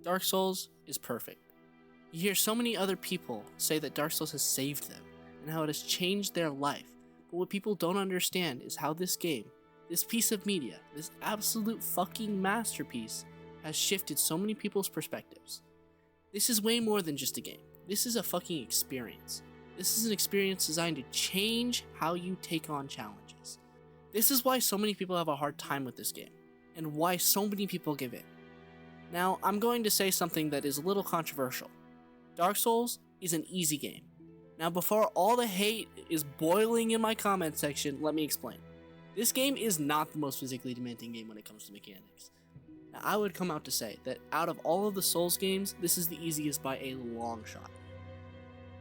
Dark Souls is perfect. You hear so many other people say that Dark Souls has saved them and how it has changed their life, but what people don't understand is how this game, this piece of media, this absolute fucking masterpiece, has shifted so many people's perspectives. This is way more than just a game. This is a fucking experience. This is an experience designed to change how you take on challenges. This is why so many people have a hard time with this game, and why so many people give in. Now, I'm going to say something that is a little controversial. Dark Souls is an easy game. Now, before all the hate is boiling in my comment section, let me explain. This game is not the most physically demanding game when it comes to mechanics. Now, I would come out to say that out of all of the Souls games, this is the easiest by a long shot.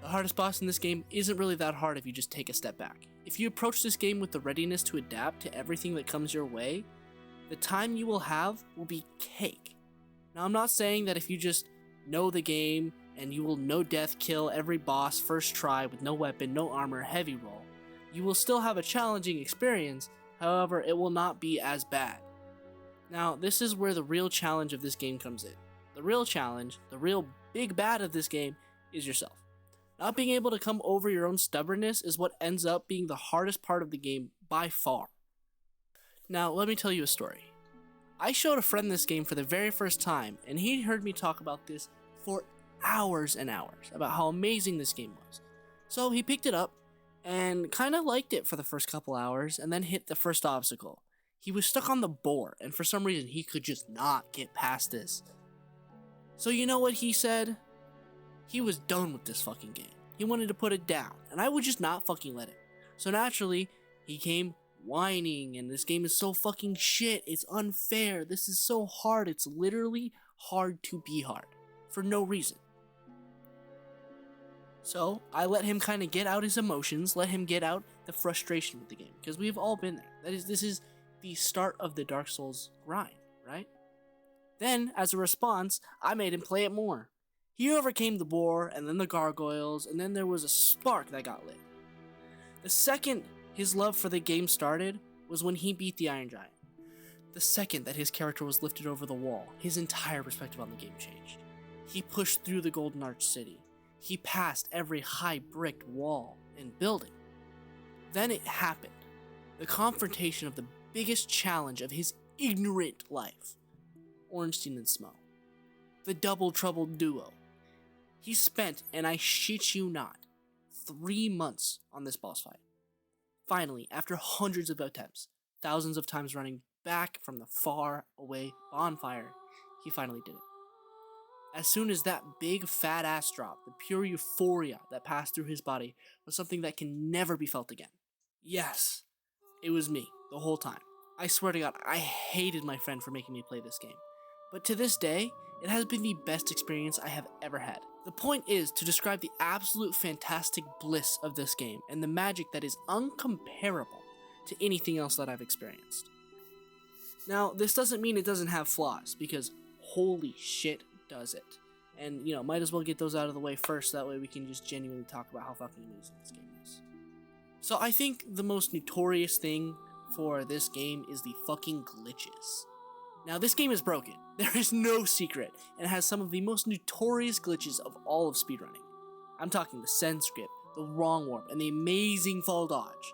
The hardest boss in this game isn't really that hard if you just take a step back. If you approach this game with the readiness to adapt to everything that comes your way, the time you will have will be cake. Now, I'm not saying that if you just know the game and you will no death kill every boss first try with no weapon, no armor, heavy roll, you will still have a challenging experience, however, it will not be as bad. Now, this is where the real challenge of this game comes in. The real challenge, the real big bad of this game, is yourself. Not being able to come over your own stubbornness is what ends up being the hardest part of the game by far. Now, let me tell you a story. I showed a friend this game for the very first time, and he heard me talk about this for hours and hours, about how amazing this game was. So he picked it up, and kind of liked it for the first couple hours, and then hit the first obstacle. He was stuck on the boar, and for some reason he could just not get past this. So you know what he said? He was done with this fucking game. He wanted to put it down, and I would just not fucking let him. So naturally, he came whining, and this game is so fucking shit, it's unfair, this is so hard, it's literally hard to be hard, for no reason. So, I let him kind of get out his emotions, let him get out the frustration with the game, because we've all been there. This is the start of the Dark Souls grind, right? Then, as a response, I made him play it more. He overcame the boar, and then the gargoyles, and then there was a spark that got lit. The second his love for the game started was when he beat the Iron Giant. The second that his character was lifted over the wall, his entire perspective on the game changed. He pushed through the Golden Arch City. He passed every high bricked wall and building. Then it happened. The confrontation of the biggest challenge of his ignorant life. Ornstein and Smough. The Double Trouble duo. He spent, and I shit you not, 3 months on this boss fight. Finally, after hundreds of attempts, thousands of times running back from the far away bonfire, he finally did it. As soon as that big fat ass drop, the pure euphoria that passed through his body was something that can never be felt again. Yes, it was me, the whole time. I swear to God, I hated my friend for making me play this game. But to this day, it has been the best experience I have ever had. The point is to describe the absolute fantastic bliss of this game and the magic that is uncomparable to anything else that I've experienced. Now, this doesn't mean it doesn't have flaws, because holy shit does it. And, might as well get those out of the way first, that way we can just genuinely talk about how fucking amazing this game is. So I think the most notorious thing for this game is the fucking glitches. Now, this game is broken. There is no secret, and it has some of the most notorious glitches of all of speedrunning. I'm talking the send script, the wrong warp, and the amazing fall dodge.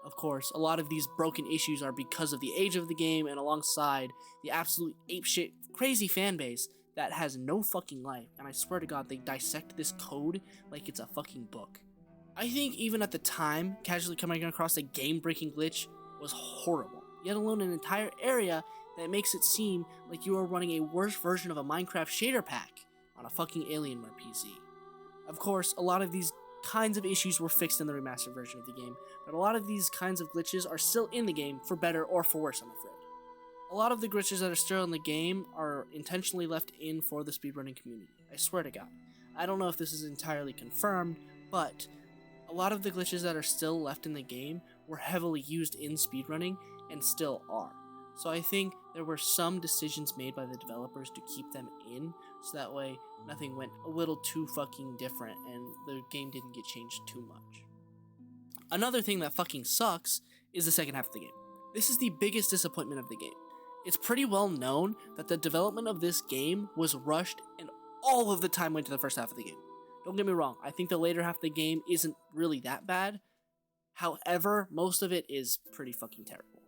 Of course, a lot of these broken issues are because of the age of the game, and alongside the absolute apeshit crazy fanbase that has no fucking life, and I swear to God, they dissect this code like it's a fucking book. I think even at the time, casually coming across a game-breaking glitch was horrible, yet alone an entire area that makes it seem like you are running a worse version of a Minecraft shader pack on a fucking Alienware PC. Of course, a lot of these kinds of issues were fixed in the remastered version of the game, but a lot of these kinds of glitches are still in the game, for better or for worse, I'm afraid. A lot of the glitches that are still in the game are intentionally left in for the speedrunning community, I swear to God. I don't know if this is entirely confirmed, but a lot of the glitches that are still left in the game were heavily used in speedrunning and still are. So I think there were some decisions made by the developers to keep them in, so that way nothing went a little too fucking different and the game didn't get changed too much. Another thing that fucking sucks is the second half of the game. This is the biggest disappointment of the game. It's pretty well known that the development of this game was rushed and all of the time went to the first half of the game. Don't get me wrong, I think the later half of the game isn't really that bad. However, most of it is pretty fucking terrible.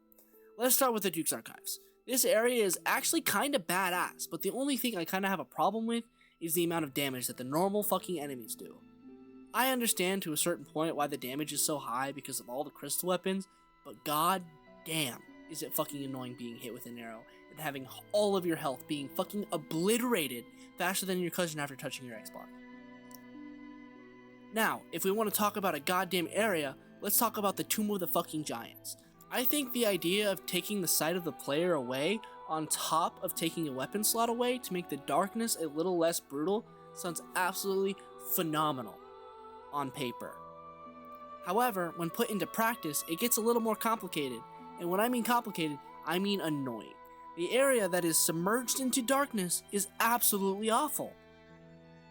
Let's start with the Duke's Archives. This area is actually kind of badass, but the only thing I kind of have a problem with is the amount of damage that the normal fucking enemies do. I understand to a certain point why the damage is so high because of all the crystal weapons, but god damn is it fucking annoying being hit with an arrow and having all of your health being fucking obliterated faster than your cousin after touching your Xbox. Now, if we want to talk about a goddamn area, let's talk about the Tomb of the fucking Giants. I think the idea of taking the sight of the player away on top of taking a weapon slot away to make the darkness a little less brutal sounds absolutely phenomenal on paper. However, when put into practice, it gets a little more complicated. And when I mean complicated, I mean annoying. The area that is submerged into darkness is absolutely awful.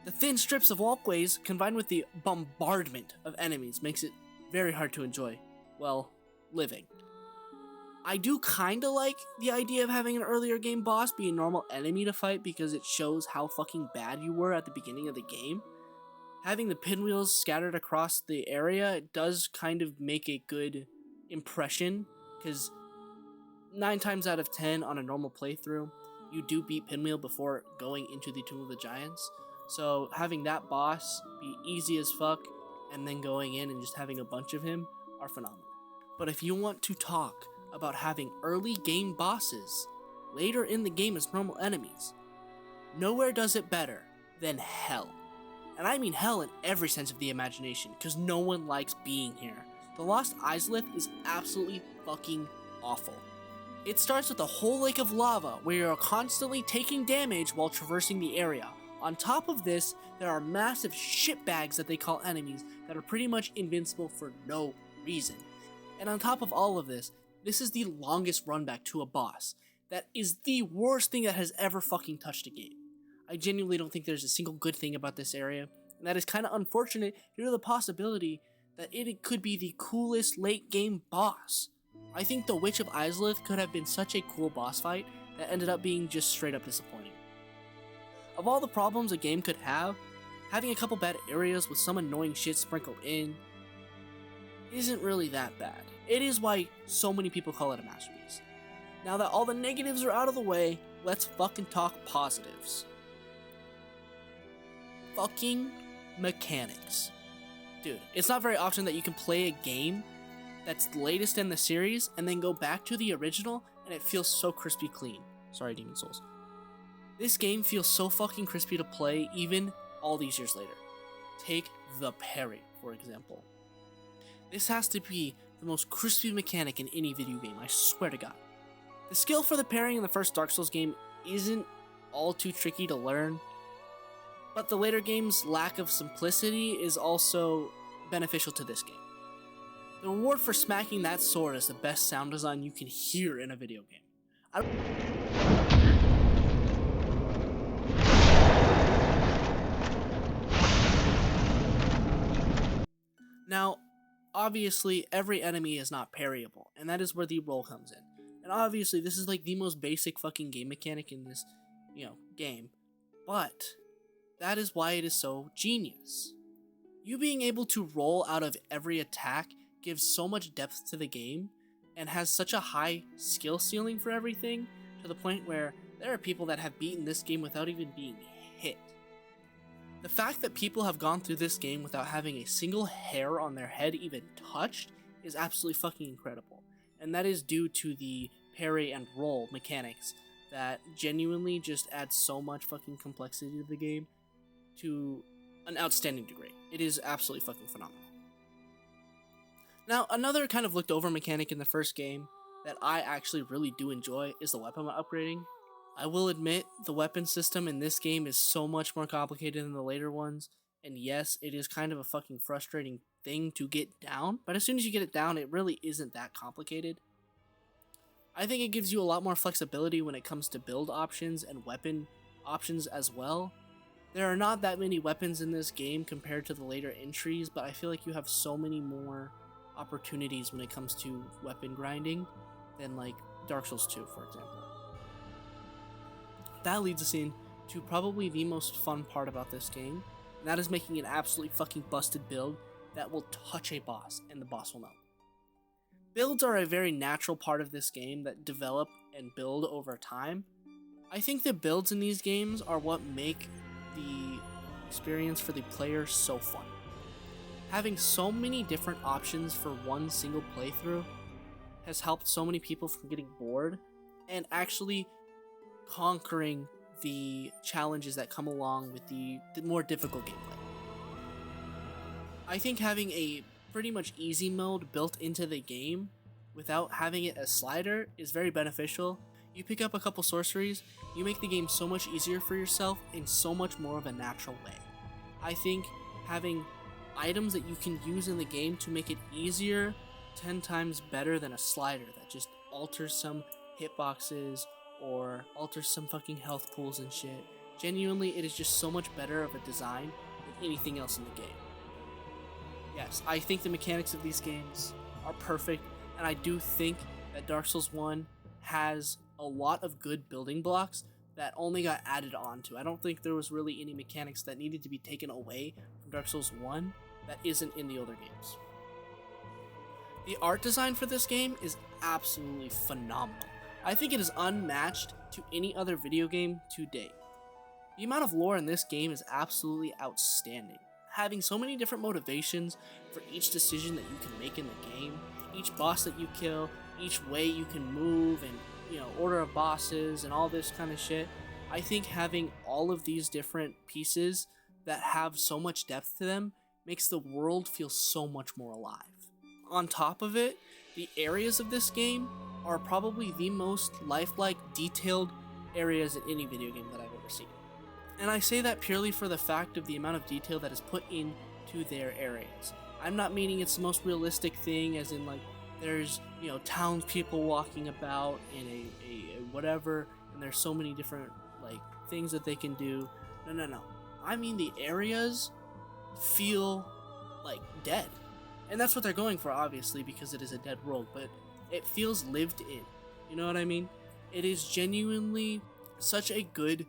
The thin strips of walkways combined with the bombardment of enemies makes it very hard to enjoy, well, living. I do kinda like the idea of having an earlier game boss be a normal enemy to fight because it shows how fucking bad you were at the beginning of the game. Having the pinwheels scattered across the area does kind of make a good impression, because 9 times out of 10 on a normal playthrough, you do beat Pinwheel before going into the Tomb of the Giants. So having that boss be easy as fuck and then going in and just having a bunch of him are phenomenal. But if you want to talk about having early game bosses later in the game as normal enemies, nowhere does it better than Hell. And I mean hell in every sense of the imagination, because no one likes being here. The Lost Izalith is absolutely fucking awful. It starts with a whole lake of lava where you're constantly taking damage while traversing the area. On top of this, there are massive shitbags that they call enemies that are pretty much invincible for no reason. And on top of all of this, this is the longest run back to a boss. That is the worst thing that has ever fucking touched a game. I genuinely don't think there's a single good thing about this area, and that is kind of unfortunate due to the possibility that it could be the coolest late game boss. I think the Witch of Izalith could have been such a cool boss fight that ended up being just straight up disappointing. Of all the problems a game could have, having a couple bad areas with some annoying shit sprinkled in isn't really that bad. It is why so many people call it a masterpiece. Now that all the negatives are out of the way, let's fucking talk positives. Fucking mechanics. Dude, it's not very often that you can play a game that's latest in the series and then go back to the original and it feels so crispy clean. Sorry, Demon Souls. This game feels so fucking crispy to play even all these years later. Take the parry, for example. This has to be the most crispy mechanic in any video game, I swear to God. The skill for the parrying in the first Dark Souls game isn't all too tricky to learn, but the later game's lack of simplicity is also beneficial to this game. The reward for smacking that sword is the best sound design you can hear in a video game. Now, obviously, every enemy is not parryable, and that is where the roll comes in. And obviously, this is like the most basic fucking game mechanic in this, game. But that is why it is so genius. You being able to roll out of every attack gives so much depth to the game and has such a high skill ceiling for everything to the point where there are people that have beaten this game without even being hit. The fact that people have gone through this game without having a single hair on their head even touched is absolutely fucking incredible. And that is due to the parry and roll mechanics that genuinely just add so much fucking complexity to the game to an outstanding degree. It is absolutely fucking phenomenal. Now, another kind of looked over mechanic in the first game that I actually really do enjoy is the weapon upgrading. I will admit, the weapon system in this game is so much more complicated than the later ones, and yes, it is kind of a fucking frustrating thing to get down, but as soon as you get it down, it really isn't that complicated. I think it gives you a lot more flexibility when it comes to build options and weapon options as well. There are not that many weapons in this game compared to the later entries, but I feel like you have so many more opportunities when it comes to weapon grinding than like Dark Souls 2, for example. that leads us in to probably the most fun part about this game, and that is making an absolutely fucking busted build that will touch a boss, and the boss will know. Builds are a very natural part of this game that develop and build over time. I think the builds in these games are what make the experience for the player so fun. Having so many different options for one single playthrough has helped so many people from getting bored and actually conquering the challenges that come along with the more difficult gameplay. I think having a pretty much easy mode built into the game without having it as slider is very beneficial. You pick up a couple sorceries, you make the game so much easier for yourself in so much more of a natural way. I think having items that you can use in the game to make it easier 10 times better than a slider that just alters some hitboxes or alters some fucking health pools and shit. Genuinely, it is just so much better of a design than anything else in the game. Yes, I think the mechanics of these games are perfect, and I do think that Dark Souls 1 has a lot of good building blocks that only got added on to. I don't think there was really any mechanics that needed to be taken away from Dark Souls 1 that isn't in the older games. The art design for this game is absolutely phenomenal. I think it is unmatched to any other video game to date. The amount of lore in this game is absolutely outstanding. Having so many different motivations for each decision that you can make in the game, each boss that you kill, each way you can move, and order of bosses and all this kind of shit. I think having all of these different pieces that have so much depth to them makes the world feel so much more alive. On top of it, the areas of this game are probably the most lifelike, detailed areas in any video game that I've ever seen. And I say that purely for the fact of the amount of detail that is put into their areas. I'm not meaning it's the most realistic thing, as in like there's townspeople walking about in a whatever, and there's so many different like things that they can do. No. I mean the areas feel like dead, and that's what they're going for, obviously, because it is a dead world. But it feels lived in. You know what I mean? It is genuinely such a good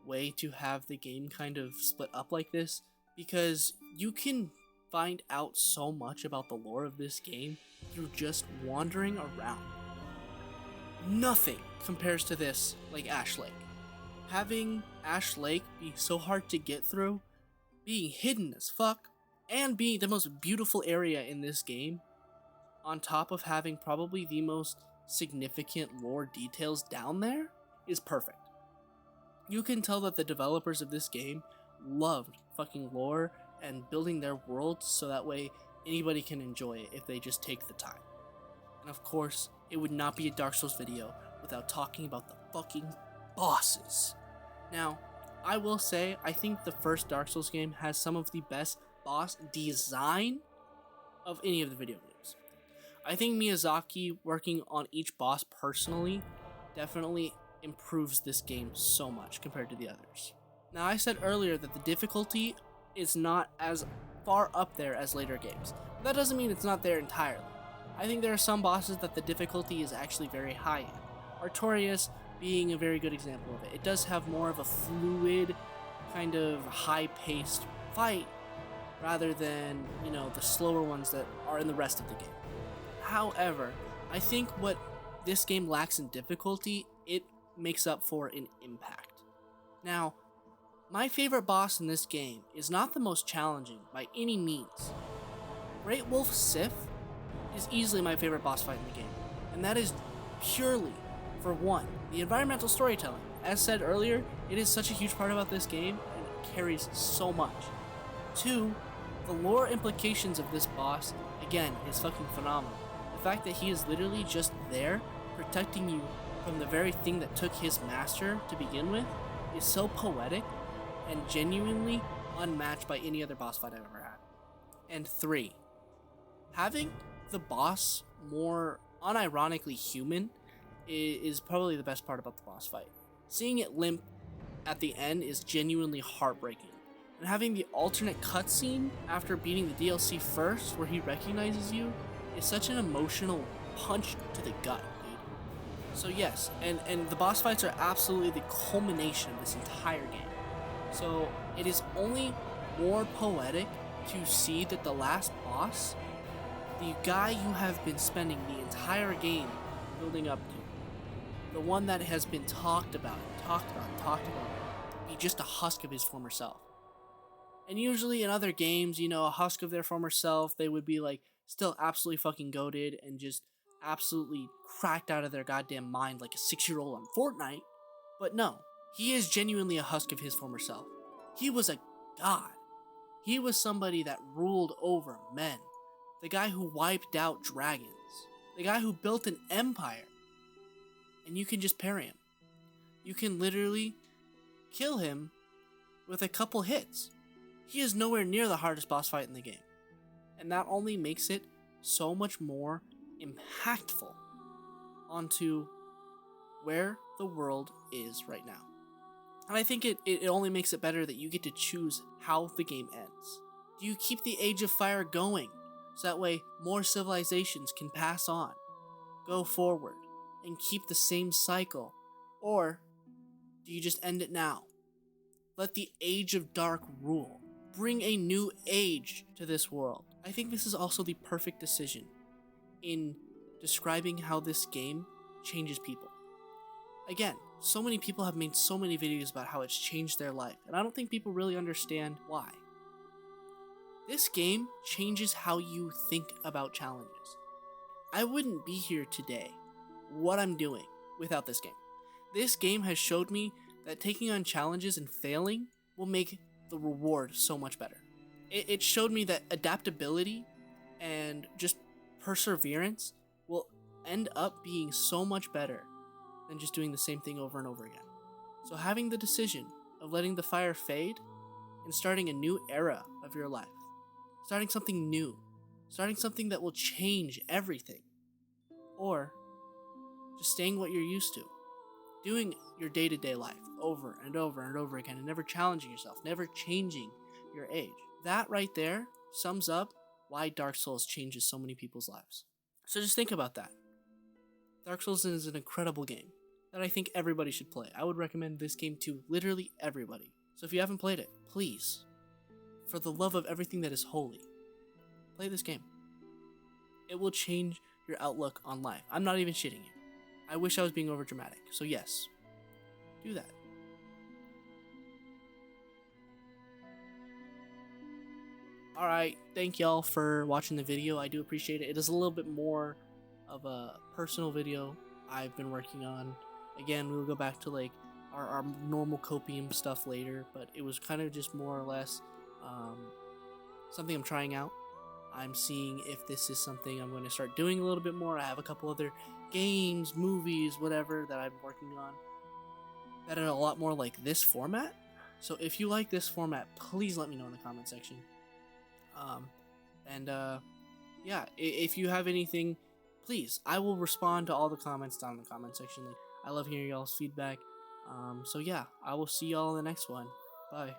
way to have the game kind of split up like this, because you can find out so much about the lore of this game through just wandering around. Nothing compares to this like Ash Lake. Having Ash Lake be so hard to get through, being hidden as fuck, and being the most beautiful area in this game, on top of having probably the most significant lore details down there, is perfect. You can tell that the developers of this game loved fucking lore and building their worlds so that way anybody can enjoy it if they just take the time. And of course, it would not be a Dark Souls video without talking about the fucking bosses. Now, I will say, I think the first Dark Souls game has some of the best boss design of any of the video games. I think Miyazaki working on each boss personally definitely improves this game so much compared to the others. Now, I said earlier that the difficulty is not as far up there as later games. But that doesn't mean it's not there entirely. I think there are some bosses that the difficulty is actually very high in. Artorias being a very good example of it. It does have more of a fluid, kind of high-paced fight rather than, the slower ones that are in the rest of the game. However, I think what this game lacks in difficulty, it makes up for in impact. Now, my favorite boss in this game is not the most challenging by any means. Great Wolf Sif is easily my favorite boss fight in the game, and that is purely for one, the environmental storytelling. As said earlier, it is such a huge part about this game, and it carries so much. Two, the lore implications of this boss, again, is fucking phenomenal. The fact that he is literally just there, protecting you from the very thing that took his master to begin with, is so poetic and genuinely unmatched by any other boss fight I've ever had. And three, having the boss more unironically human is probably the best part about the boss fight. Seeing it limp at the end is genuinely heartbreaking. And having the alternate cutscene after beating the DLC first, where he recognizes you, is such an emotional punch to the gut, dude. So yes, and the boss fights are absolutely the culmination of this entire game. So it is only more poetic to see that the last boss, the guy you have been spending the entire game building up to, the one that has been talked about, be just a husk of his former self. And usually in other games, you know, a husk of their former self, they would be like still absolutely fucking goated and just absolutely cracked out of their goddamn mind like a 6-year-old on Fortnite. But no, he is genuinely a husk of his former self. He was a god. He was somebody that ruled over men. The guy who wiped out dragons. The guy who built an empire. And you can just parry him. You can literally kill him with a couple hits. He is nowhere near the hardest boss fight in the game. And that only makes it so much more impactful onto where the world is right now. And I think it only makes it better that you get to choose how the game ends. Do you keep the Age of Fire going so that way more civilizations can pass on, go forward, and keep the same cycle? Or do you just end it now? Let the Age of Dark rule. Bring a new age to this world. I think this is also the perfect decision in describing how this game changes people. Again, so many people have made so many videos about how it's changed their life, and I don't think people really understand why. This game changes how you think about challenges. I wouldn't be here today, what I'm doing, without this game. This game has showed me that taking on challenges and failing will make the reward so much better. It showed me that adaptability and just perseverance will end up being so much better than just doing the same thing over and over again. So having the decision of letting the fire fade and starting a new era of your life, starting something new, starting something that will change everything, or just staying what you're used to, doing your day-to-day life over and over and over again and never challenging yourself, never changing your age. That right there sums up why Dark Souls changes so many people's lives. So just think about that. Dark Souls is an incredible game that I think everybody should play. I would recommend this game to literally everybody. So if you haven't played it, please, for the love of everything that is holy, play this game. It will change your outlook on life. I'm not even shitting you. I wish I was being over dramatic. So yes, do that. Alright, thank y'all for watching the video. I do appreciate it. It is a little bit more of a personal video I've been working on. Again, we'll go back to like our normal copium stuff later, but it was kind of just more or less something I'm trying out. I'm seeing if this is something I'm going to start doing a little bit more. I have a couple other games, movies, whatever that I'm working on that are a lot more like this format. So if you like this format, please let me know in the comment section. Yeah, if you have anything, please, I will respond to all the comments down in the comment section. Like, I love hearing y'all's feedback. So yeah, I will see y'all in the next one. Bye.